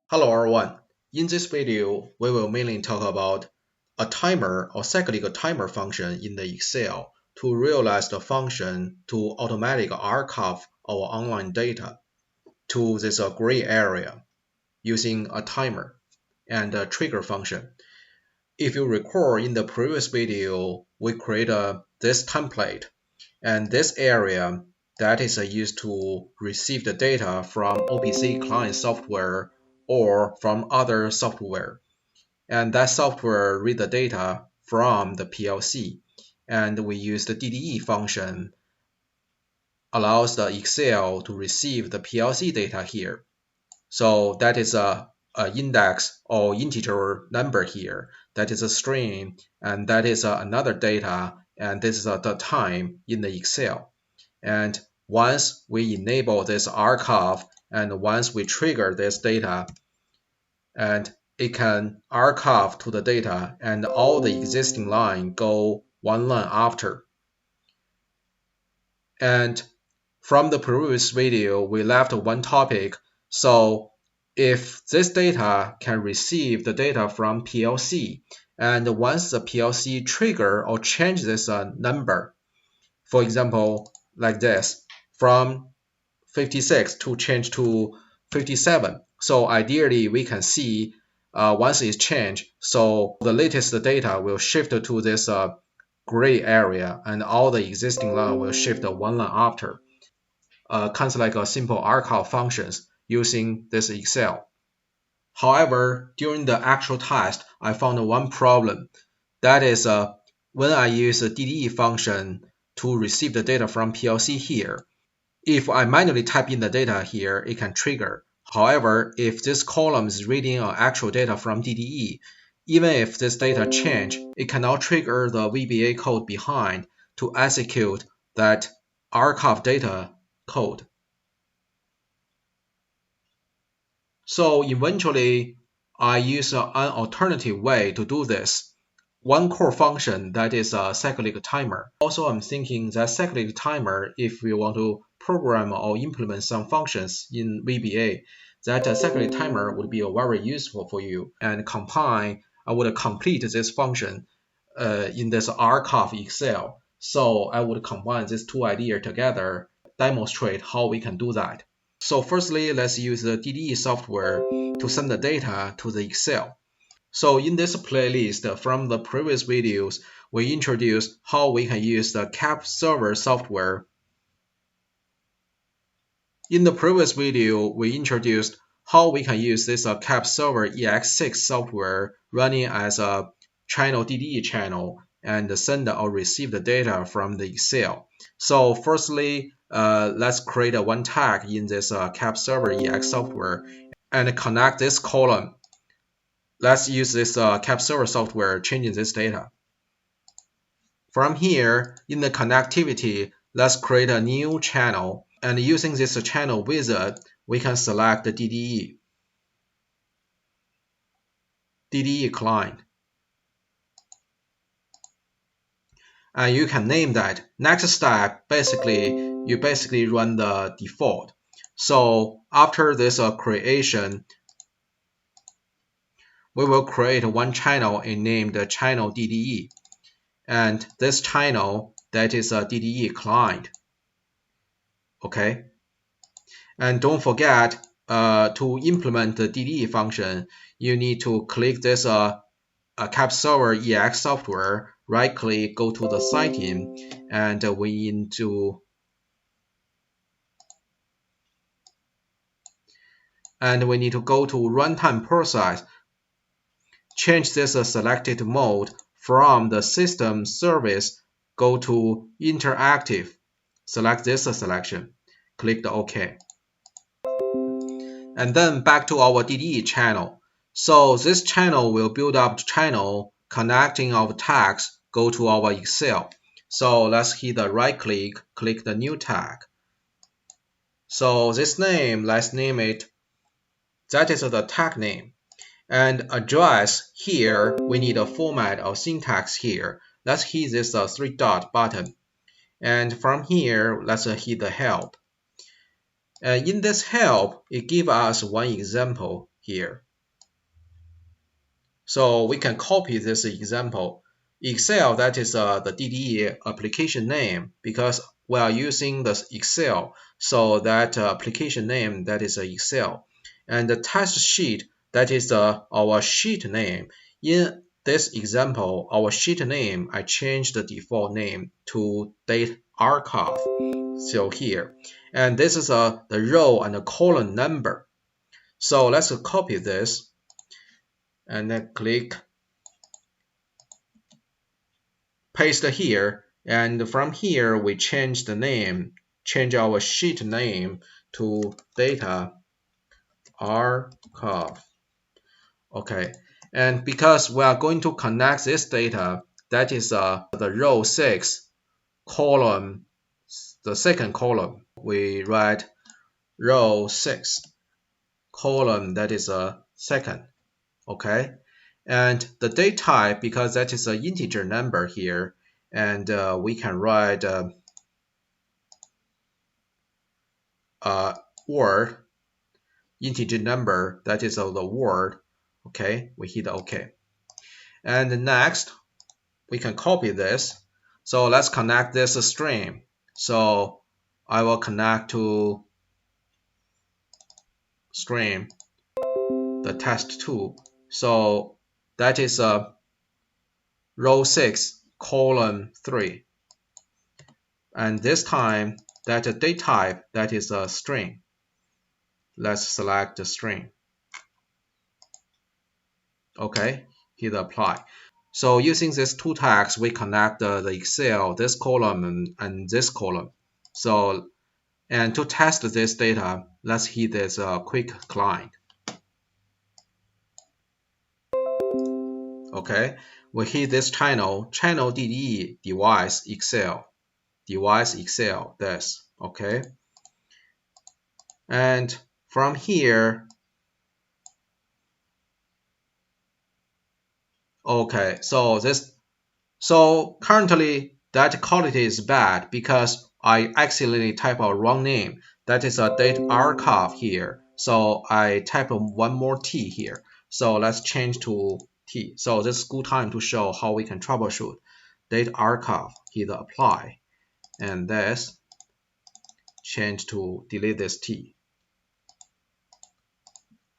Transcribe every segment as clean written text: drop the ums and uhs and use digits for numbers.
Hello everyone. In this video, we will mainly talk about a timer or cyclic timer function in the Excel to realize the function to automatically archive our online data to this gray area using a timer and a trigger function. If you recall in the previous video, we created this template and this area that is used to receive the data from OPC client software or from other software. And that software read the data from the PLC. And we use the DDE function allows the Excel to receive the PLC data here. So that is a index or integer number here. That is a string, and that is another data, and this is the time in the Excel. And once we enable this archive, and once we trigger this data, and it can archive to the data, and all the existing line go one line after. And from the previous video, we left one topic. So if this data can receive the data from PLC, and once the PLC trigger or change this number, for example, like this, from 56 to change to 57. So ideally, we can see once it's changed, so the latest data will shift to this gray area, and all the existing line will shift one line after. Kind of like a simple archive functions using this Excel. However, during the actual test, I found one problem. That is when I use the DDE function to receive the data from PLC here. If I manually type in the data here, it can trigger. However, if this column is reading actual data from DDE, even if this data change, it cannot trigger the VBA code behind to execute that archive data code. So eventually, I use an alternative way to do this. One core function that is a cyclic timer. Also, I'm thinking that cyclic timer, if we want to program or implement some functions in VBA, that a cyclic timer would be very useful for you. And combine, I would complete this function in this archive Excel. So I would combine these two ideas together, demonstrate how we can do that. So firstly, let's use the DDE software to send the data to the Excel. So in this playlist from the previous videos, we introduced how we can use the CAP server software. In the previous video, we introduced how we can use this CAP server EX6 software running as a channel DDE channel and send or receive the data from the Excel. So firstly, let's create one tag in this CAP server EX software and connect this column. Let's use this CAP server software changing this data. From here, in the connectivity, let's create a new channel. And using this channel wizard, we can select the DDE client. And you can name that. Next step, you basically run the default. So after this creation, we will create one channel and name the channel DDE. And this channel, that is a DDE client. Okay. And don't forget to implement the DDE function, you need to click this CAP server EX software, right click, go to the setting, and we need to go to runtime process. Change this selected mode from the system service, go to interactive. Select this selection, click the OK. And then back to our DDE channel. So this channel will build up the channel connecting our tags, go to our Excel. So let's hit the right click, click the new tag. So this name, let's name it, that is the tag name. And address here, we need a format or syntax here. Let's hit this three-dot button. And from here, let's hit the help. And in this help, it gives us one example here. So we can copy this example. Excel, that is the DDE application name, because we are using the Excel, so that application name, that is Excel. And the test sheet, that is our sheet name. In this example, our sheet name, I changed the default name to date archive. So here, and this is the row and the column number. So let's copy this and then click paste here, and from here we change the name, change our sheet name to data archive. Okay, and because we are going to connect this data, that is the row 6 column, the second column, we write row 6 column, that is a second. Okay, and the date type, because that is an integer number here, and we can write word integer number, that is the word. Okay, we hit OK. And next, we can copy this. So let's connect this string. So I will connect to string the test2. So that is row 6 column 3. And this time, that date type, that is a string. Let's select the string. Okay, hit apply. So using these two tags, we connect the Excel, this column and this column. So, and to test this data, let's hit this quick client. Okay, we hit this channel DDE, device Excel, this. Okay, and from here, okay, so currently that quality is bad because I accidentally type a wrong name. That is a date archive here. So I type one more T here. So let's change to T. So this is good time to show how we can troubleshoot. Date archive, hit apply. And this, change to delete this T.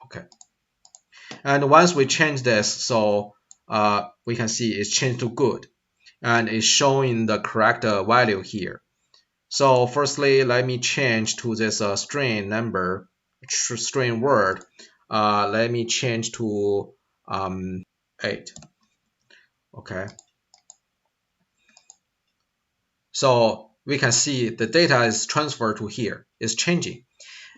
Okay. And once we change this, so we can see it's changed to good. And it's showing the correct value here. So firstly, let me change to this string number, string word. Let me change to 8. Okay. So we can see the data is transferred to here. It's changing.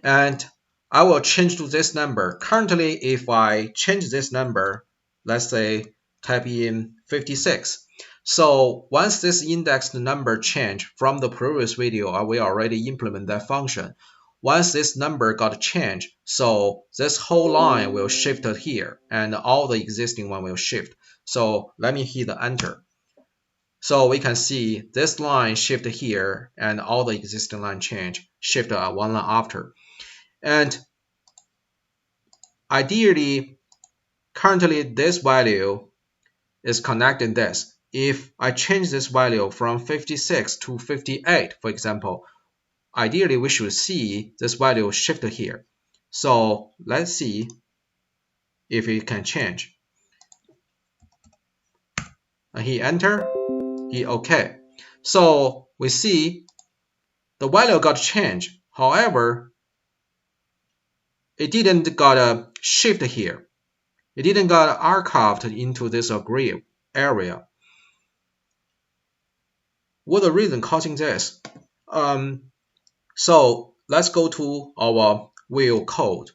And I will change to this number. Currently, if I change this number, let's say type in 56. So once this indexed number change from the previous video, we already implement that function. Once this number got changed, so this whole line will shift here, and all the existing one will shift. So let me hit enter. So we can see this line shift here, and all the existing line change, shift one line after. And ideally, currently this value is connecting this. If I change this value from 56 to 58, for example, ideally we should see this value shift here. So let's see if it can change. And hit enter, hit OK. So we see the value got changed. However, it didn't got a shift here. It didn't got archived into this gray area. What the reason causing this? So let's go to our wheel code.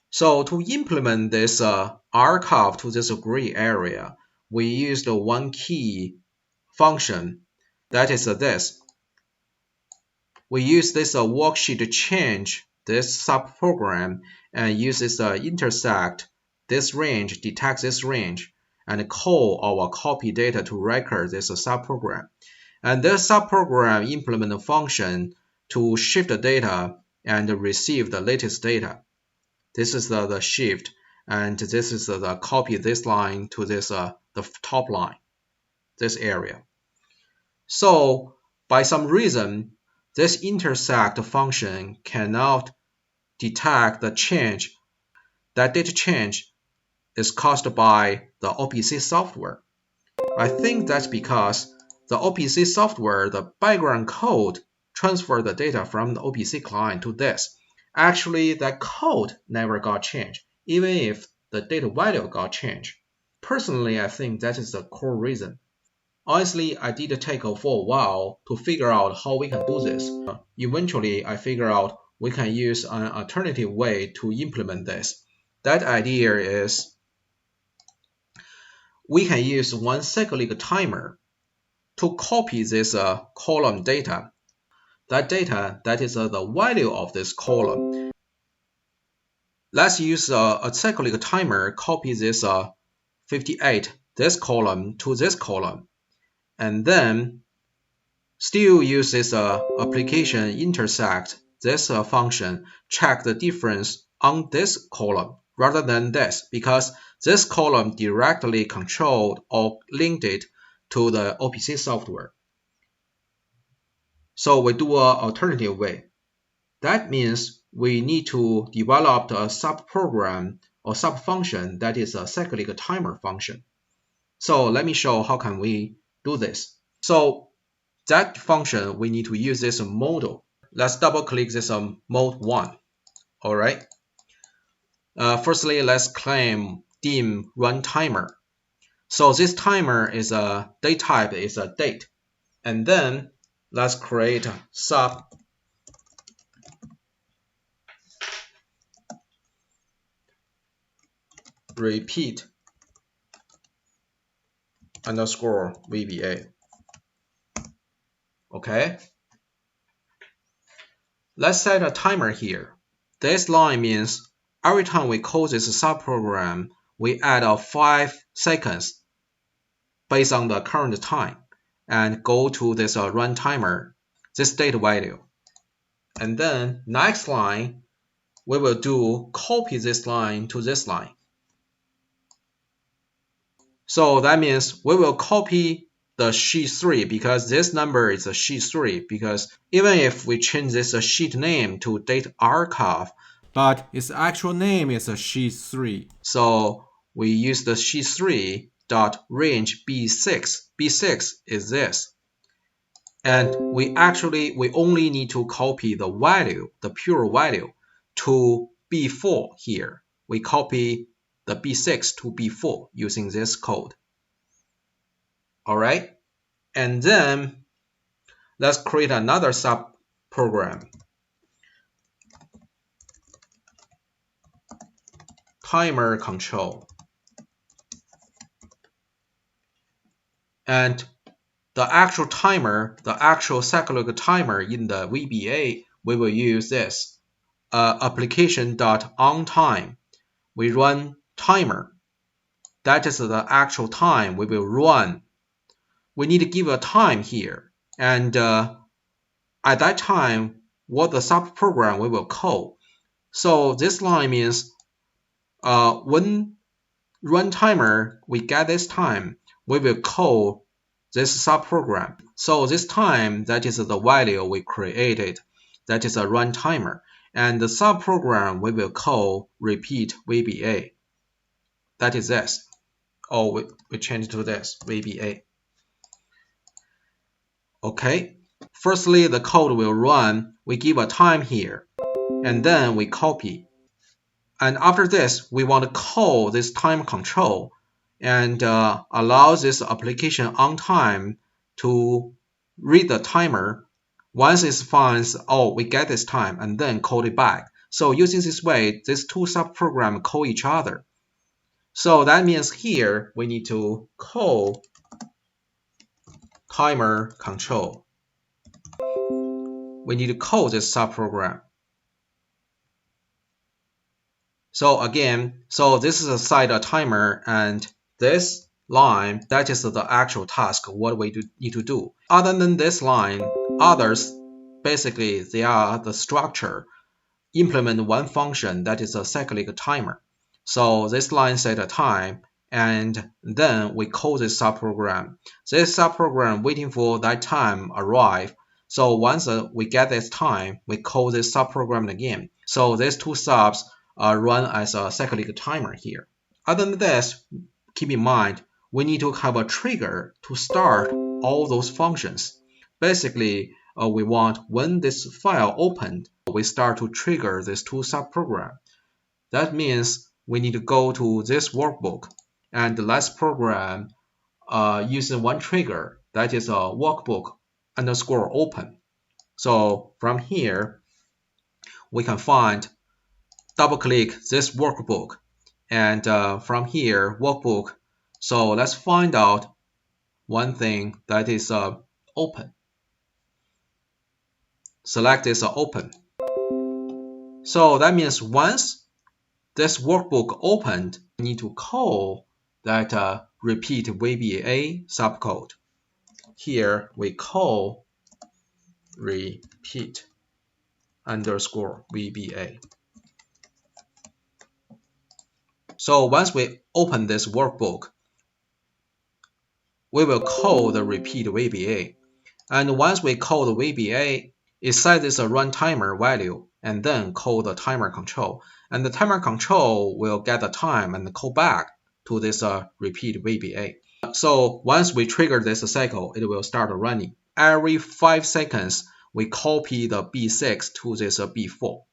So to implement this archive to this gray area, we use the one key function. That is this. We use this worksheet to change this subprogram and use this intersect this range, detect this range, and call our copy data to record this subprogram. And this subprogram implement a function to shift the data and receive the latest data. This is the shift, and this is the copy this line to this the top line, this area. So by some reason, this intersect function cannot detect the change. That data change is caused by the OPC software. I think that's because the OPC software, the background code, transfer the data from the OPC client to this. Actually, that code never got changed, even if the data value got changed. Personally, I think that is the core reason. Honestly, I did take for a while to figure out how we can do this. Eventually, I figured out we can use an alternative way to implement this. That idea is we can use one cyclic timer to copy this column data. That data, that is the value of this column. Let's use a cyclic timer, copy this 58, this column to this column, and then still use this application intersect this function, check the difference on this column rather than this, because this column directly controlled or linked it to the OPC software. So we do an alternative way. That means we need to develop a subprogram or subfunction that is a cyclic timer function. So let me show how can we do this. So that function, we need to use this model. Let's double click this mode 1. All right. Firstly, let's claim dim run timer. So this timer is a date type is a date. And then let's create a sub repeat underscore VBA. Okay. Let's set a timer here. This line means every time we call this subprogram, we add 5 seconds based on the current time and go to this run timer, this date value. And then next line, we will do copy this line to this line. So that means we will copy the sheet 3 because this number is a sheet 3, because even if we change this sheet name to date archive, but its actual name is a sheet 3. So we use the sheet 3 dot range B6. B6 is this. And we only need to copy the value, the pure value, to B4 here. We copy the B6 to B4 using this code. All right. And then let's create another subprogram. Timer control. And the actual timer, the actual cyclic timer in the VBA, we will use this application.onTime. We run timer. That is the actual time we will run. We need to give a time here. And at that time, what the subprogram we will call. So this line means when run timer, we get this time, we will call this subprogram. So this time, that is the value we created. That is a run timer. And the subprogram we will call repeat VBA. That is this. Oh, we change to this, VBA. Okay. Firstly, the code will run. We give a time here. And then we copy. And after this, we want to call this time control and allow this application on time to read the timer. Once it finds, oh, we get this time, and then call it back. So using this way, these two subprograms call each other. So that means here we need to call timer control. We need to call this subprogram. So again, so this is a side timer, and this line, that is the actual task, what we need to do. Other than this line, others, basically, they are the structure. implement one function that is a cyclic timer. So this line set a time, and then we call this subprogram. This subprogram waiting for that time arrive. So once we get this time, we call this subprogram again. So these two subs run as a cyclic timer here. Other than this, keep in mind, we need to have a trigger to start all those functions. Basically, we want when this file opened, we start to trigger this two subprogram. That means we need to go to this workbook and let's program using one trigger, that is a workbook underscore open. So from here, we can find, double click this workbook, and from here, workbook. So let's find out one thing that is open. Select this open. So that means once this workbook opened, we need to call that repeat VBA subcode. Here we call repeat underscore VBA. So once we open this workbook, we will call the repeat VBA. And once we call the VBA, it sets this run timer value and then call the timer control. And the timer control will get the time and call back to this repeat VBA. So once we trigger this cycle, it will start running. Every 5 seconds, we copy the B6 to this B4.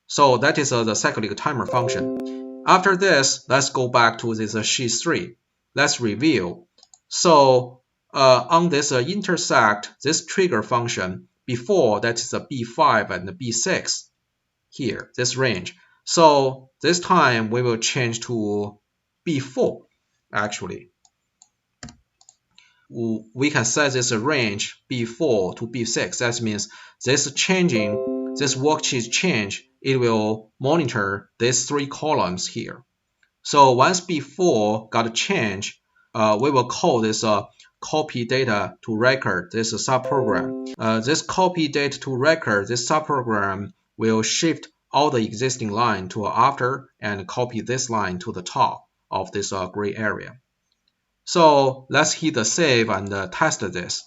So that is the cyclic timer function. After this, let's go back to this sheet 3. Let's review. So on this intersect, this trigger function, before that is a B5 and the B6 here, this range. So this time we will change to B4 actually. We can set this range B4 to B6. That means this worksheet change, it will monitor these 3 columns here. So once B4 got a change, we will call this copy data to record, this subprogram. This copy data to record, this subprogram will shift all the existing line to after and copy this line to the top of this gray area. So let's hit the save and test this.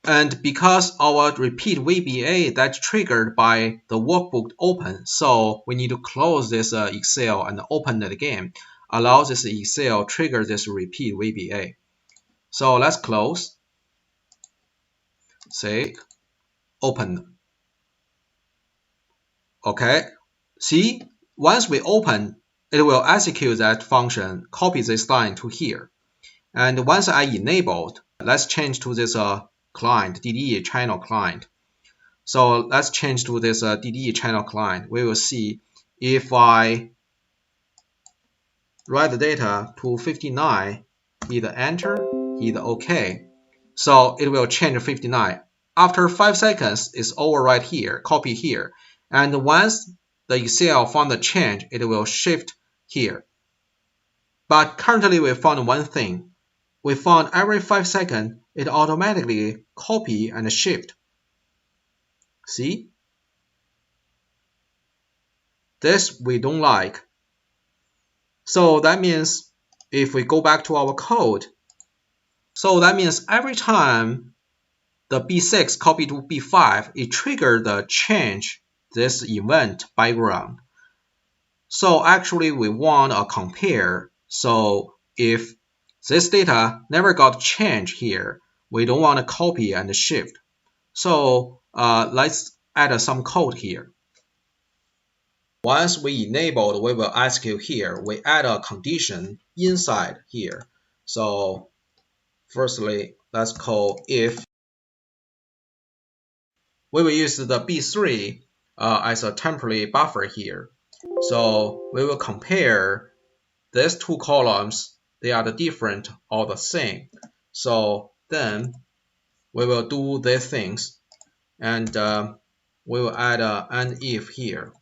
And because our repeat VBA that's triggered by the workbook open, so we need to close this Excel and open it again. Allow this Excel trigger this repeat VBA. So let's close, save, open. Okay, see, once we open, it will execute that function, copy this line to here. And once I enabled, let's change to this client, DDE channel client. So let's change to this DDE channel client. We will see if I write the data to 59, hit enter, hit OK. So it will change 59. After 5 seconds, it's overwrite here, copy here. And once the Excel found the change, it will shift here. But currently we found one thing. We found every 5 seconds, it automatically copy and shift. See? This we don't like. So that means if we go back to our code, so that means every time the B6 copy to B5, it triggered the change this event background. So actually we want a compare. So if this data never got changed here, we don't want to copy and shift. So let's add some code here. Once we enabled, we will execute here. We add a condition inside here. So firstly, let's call if. We will use the B3 as a temporary buffer here. So we will compare these 2 columns. They are the different or the same. So then we will do these things, and we will add an if here.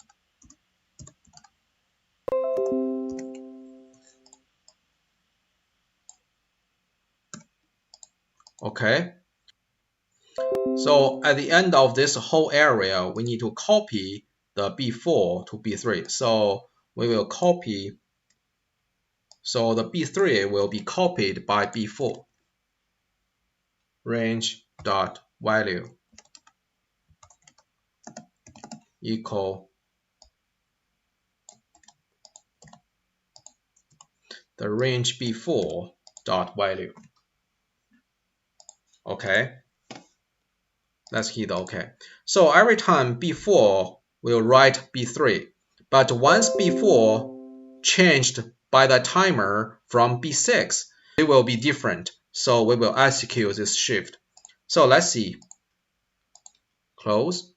Okay. So at the end of this whole area, we need to copy the B4 to B3. So we will copy. So the B3 will be copied by B4. Range dot value equal the range B4 dot value. Okay. Let's hit OK. So every time B4 will write B3, but once B4 changed by the timer from B6, it will be different. So we will execute this shift. So let's see. Close.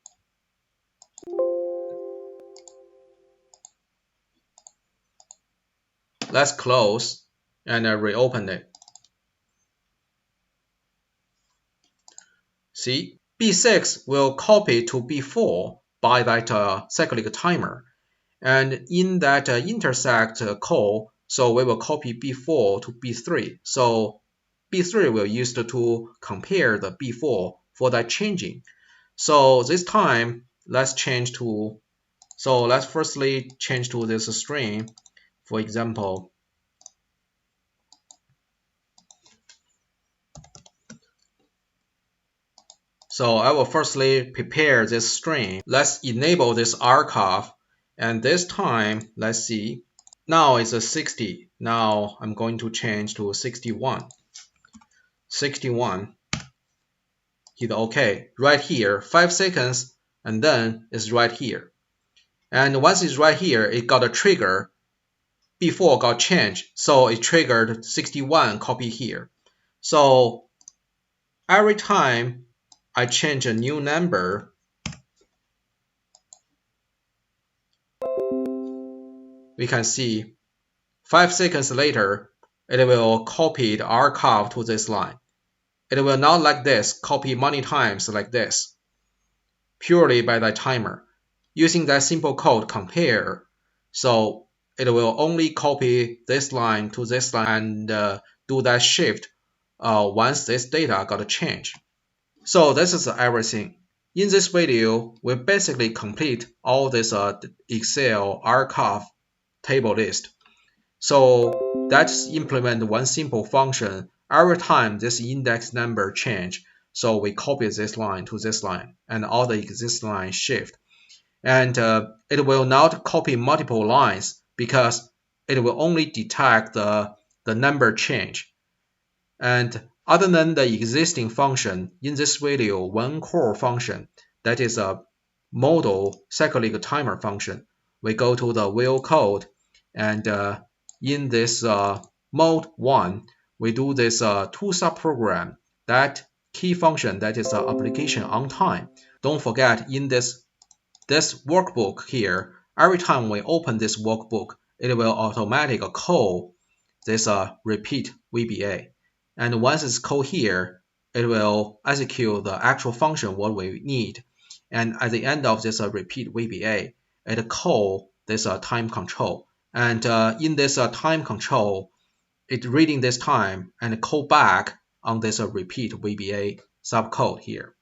Let's close and reopen it. See, B6 will copy to B4 by that cyclic timer. And in that intersect call, so we will copy B4 to B3. So B3 will use to compare the B4 for that changing. So this time, let's change to, so let's firstly change to this string. For example, so I will firstly prepare this string. Let's enable this archive. And this time, let's see. Now it's a 60. Now I'm going to change to 61. 61. Hit OK. Right here, 5 seconds, and then it's right here. And once it's right here, it got a trigger. Before got changed, so it triggered 61 copy here. So every time I change a new number, we can see 5 seconds later, it will copy the archive to this line. It will not like this, copy many times like this, purely by the timer. Using that simple code compare, so it will only copy this line to this line and do that shift once this data got changed. So this is everything. In this video, we basically complete all this Excel archive table list. So that's implement one simple function. Every time this index number change, so we copy this line to this line, and all the existing line shift. And it will not copy multiple lines because it will only detect the number change. And other than the existing function, in this video, one core function, that is a model cyclic timer function. We go to the wheel code, and in this mode 1, we do this two subprogram, that key function, that is application on time. Don't forget, in this workbook here, every time we open this workbook, it will automatically call this repeat VBA. And once it's called here, it will execute the actual function what we need. And at the end of this repeat VBA, it call this time control. And in this time control, it reading this time and call back on this repeat VBA subcode here.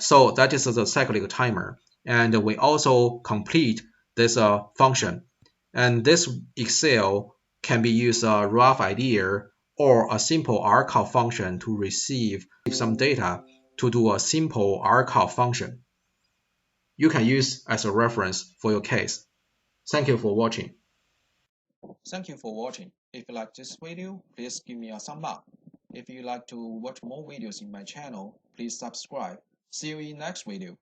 So that is the cyclic timer. And we also complete this function. And this Excel can be used a rough idea or a simple archive function to receive some data to do a simple archive function. You can use as a reference for your case. Thank you for watching. Thank you for watching. If you like this video, please give me a thumb up. If you like to watch more videos in my channel, please subscribe. See you in next video.